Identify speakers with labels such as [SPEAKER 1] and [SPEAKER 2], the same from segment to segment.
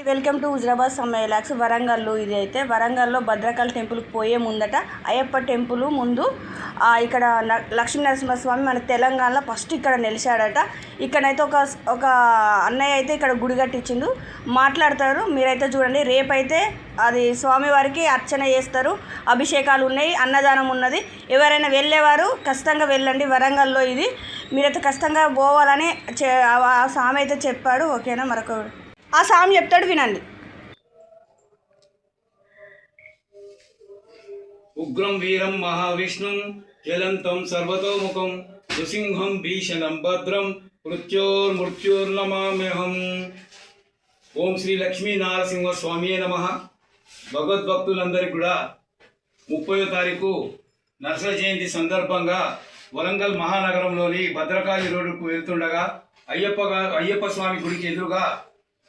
[SPEAKER 1] Welcome to Huzurabad summer relax వరంగల్లో. ఇది అయితే వరంగల్లో భద్రకాళి టెంపుల్కి పోయే ముందట అయ్యప్ప టెంపుల్ ముందు ఇక్కడ లక్ష్మీ నరసింహస్వామి మన తెలంగాణలో ఫస్ట్ ఇక్కడ నిలిచాడట. ఇక్కడైతే ఒక అన్నయ్య అయితే ఇక్కడ గుడి కట్టించిండు, మాట్లాడతారు. మీరైతే చూడండి. రేపైతే అది స్వామివారికి అర్చన చేస్తారు, అభిషేకాలు ఉన్నాయి, అన్నదానం ఉన్నది. ఎవరైనా వెళ్ళేవారు ఖచ్చితంగా వెళ్ళండి. వరంగల్లో ఇది మీరైతే ఖచ్చితంగా పోవాలని ఆ స్వామి అయితే చెప్పాడు. ఓకేనా? మరొక ఆ స్వామి చెప్తాడు, వినండి.
[SPEAKER 2] ఉగ్రం వీరం మహావిష్ణుం జ్వలంతం సర్వతోముఖం నృసింహం భీషణం భద్రం మృత్యోర్నమామ్యహం. ఓం శ్రీ లక్ష్మీ నారసింహ స్వామియే నమః. భగవద్భక్తులందరికీ కూడా 30వ తారీఖు నరసింహ జయంతి సందర్భంగా వరంగల్ మహానగరంలోని భద్రకాళి రోడ్డుకు వెళ్తుండగా అయ్యప్ప స్వామి గుడికి ఎదురుగా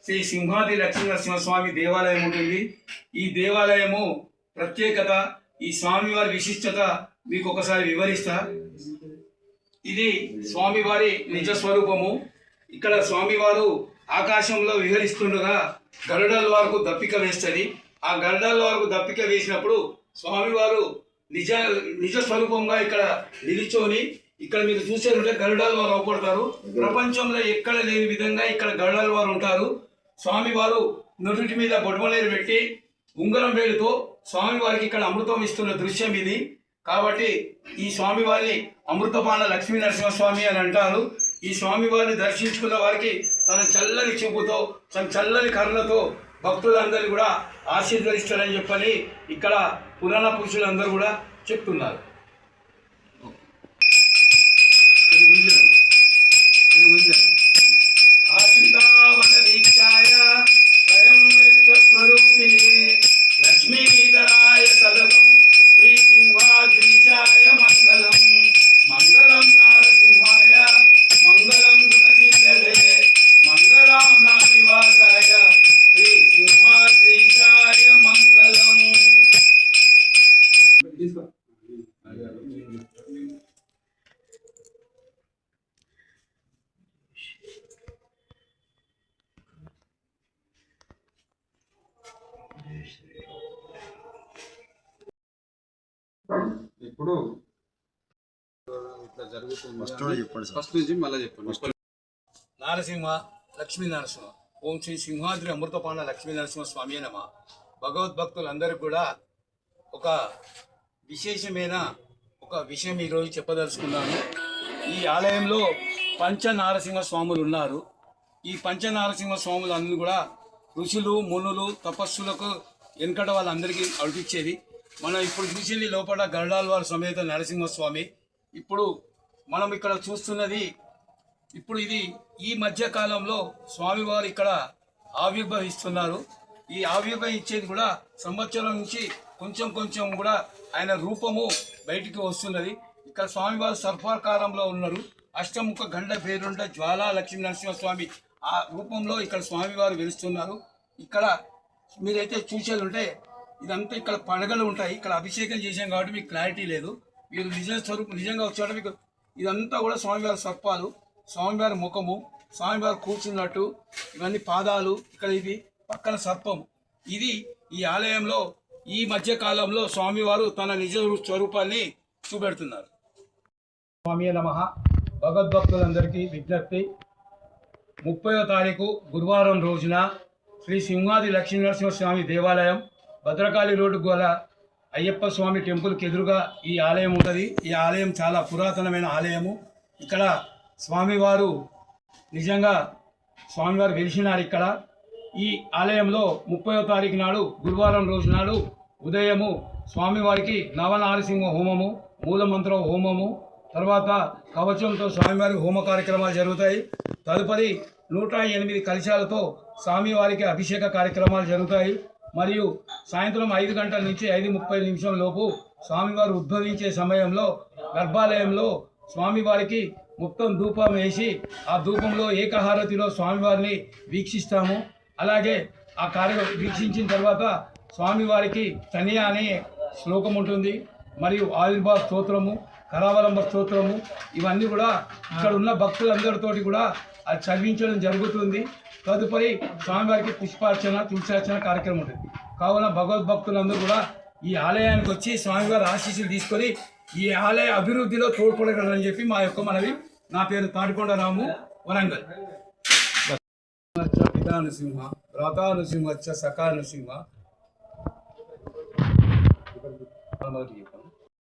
[SPEAKER 2] శ్రీ సింహాద్రి లక్ష్మీ నరసింహస్వామి దేవాలయం ఉంటుంది. ఈ దేవాలయము ప్రత్యేకత, ఈ స్వామివారి విశిష్టత మీకు ఒకసారి వివరిస్తా. ఇది స్వామివారి నిజ స్వరూపము. ఇక్కడ స్వామివారు ఆకాశంలో విహరిస్తుండగా గరుడాల వరకు దప్పిక వేస్తుంది. ఆ గరుడాల వరకు దప్పిక వేసినప్పుడు స్వామివారు నిజ స్వరూపంగా ఇక్కడ నిలిచొని ఇక్కడ మీరు చూసేటంటే గరుడాల వారు అవపడతారు. ప్రపంచంలో ఎక్కడ లేని విధంగా ఇక్కడ గరుడాల వారు ఉంటారు. స్వామివారు నుదుటి మీద బొడ్మలేరు పెట్టి ఉంగరం వేలుతో స్వామివారికి ఇక్కడ అమృతం ఇస్తున్న దృశ్యం ఇది. కాబట్టి ఈ స్వామివారిని అమృతపాన లక్ష్మీ నరసింహస్వామి అని అంటారు. ఈ స్వామివారిని దర్శించుకున్న వారికి తన చల్లని చూపుతో, తన చల్లని కరుణతో భక్తులందరూ కూడా ఆశీర్వదిస్తారని చెప్పని ఇక్కడ పురాణ పురుషులందరూ కూడా చెప్తున్నారు. లక్ష్మీధరాయ సదనం శ్రీ సింహాద్రీశాయ మంగళం. మంగళం నారసింహాయ మంగళం గుణసిద్ధే మంగళం నానివాసాయ శ్రీ సింహాద్రీశాయ మంగళం.
[SPEAKER 3] ఇప్పుడు ఇట్లా జరుగుతుంది. ఫస్ట్ నుంచి మళ్ళీ చెప్పండి.
[SPEAKER 2] నారసింహ లక్ష్మీ నరసింహ. ఓం శ్రీ సింహాద్రి అమృతపాన లక్ష్మీ నరసింహ స్వామి నమ. భగవద్భక్తులందరికీ కూడా ఒక విశేషమైన ఒక విషయం ఈరోజు చెప్పదలుచుకున్నాను. ఈ ఆలయంలో పంచనారసింహ స్వాములు ఉన్నారు. ఈ పంచనారసింహ స్వాములు అందరూ కూడా ఋషులు, మునులు, తపస్సులకు వెనకట వాళ్ళందరికీ అడిపించేది. మనం ఇప్పుడు చూసింది లోపల గరుడాల వారి సమేత నరసింహస్వామి. ఇప్పుడు మనం ఇక్కడ చూస్తున్నది ఇది ఈ మధ్య కాలంలో స్వామివారు ఇక్కడ ఆవిర్భవిస్తున్నారు. ఈ ఆవిర్భవించేది కూడా సంవత్సరం నుంచి కొంచెం కూడా ఆయన రూపము బయటికి వస్తున్నది. ఇక్కడ స్వామివారు సర్పాకారంలో ఉన్నారు. అష్టముఖ గండ పేరుంట జ్వాలా లక్ష్మీ నరసింహస్వామి ఆ రూపంలో ఇక్కడ స్వామివారు వెలుస్తున్నారు. ఇక్కడ మీరైతే చూసేది ఉంటే ఇదంతా ఇక్కడ పండుగలు ఉంటాయి. ఇక్కడ అభిషేకం చేసాం కాబట్టి మీకు క్లారిటీ లేదు. మీరు నిజంగా వచ్చాడు మీకు ఇదంతా కూడా స్వామివారి సర్పాలు, స్వామివారి ముఖము, స్వామివారు కూర్చున్నట్టు ఇవన్నీ పాదాలు, ఇక్కడ ఇది పక్కన సర్పం. ఇది ఈ ఆలయంలో ఈ మధ్య కాలంలో స్వామివారు తన నిజ స్వరూపాన్ని చూపెడుతున్నారు. స్వామి నమః. భగవద్భక్తులందరికీ విజ్ఞప్తి. 30వ తారీఖు గురువారం రోజున శ్రీ సింహాద్రి లక్ష్మీ నరసింహస్వామి దేవాలయం భద్రకాళి రోడ్డు గల అయ్యప్ప స్వామి టెంపుల్కి ఎదురుగా ఈ ఆలయం ఉంటుంది. ఈ ఆలయం చాలా పురాతనమైన ఆలయము. ఇక్కడ స్వామివారు నిజంగా స్వామివారు వెలిసినారు. ఇక్కడ ఈ ఆలయంలో 30వ తారీఖు నాడు గురువారం రోజు నాడు ఉదయము స్వామివారికి నవనారసింహ హోమము, మూలమంత్ర హోమము, తర్వాత కవచంతో స్వామివారి హోమ కార్యక్రమాలు జరుగుతాయి. తదుపరి 108 కలశాలతో స్వామివారికి అభిషేక కార్యక్రమాలు జరుగుతాయి. మరియు సాయంత్రం 5 గంటల నుంచి 5:30 లోపు స్వామివారు ఉద్భవించే సమయంలో గర్భాలయంలో స్వామివారికి మొత్తం ధూపం వేసి ఆ ధూపంలో ఏకహారతిలో స్వామివారిని వీక్షిస్తాము. అలాగే ఆ వీక్షించిన తర్వాత స్వామివారికి తనియా అనే శ్లోకం ఉంటుంది. మరియు ఆవిర్భావ స్తోత్రము, కరావలంబ స్తోత్రము ఇవన్నీ కూడా ఇక్కడ ఉన్న భక్తులందరితోటి కూడా అది చదివించడం జరుగుతుంది. తదుపరి స్వామివారికి పుష్పార్చన తులసార్చన కార్యక్రమం ఉంటుంది. కావున భగవద్భక్తులందరూ కూడా ఈ ఆలయానికి వచ్చి స్వామివారి ఆశీస్సులు తీసుకొని ఈ ఆలయ అభివృద్ధిలో తోడ్పడగలరని చెప్పి మా యొక్క మనవి. నా పేరు తాటికొండ రాము, వరంగల్. పితా నృసింహ, భ్రాతా నృసింహ, సఖా నృసింహ.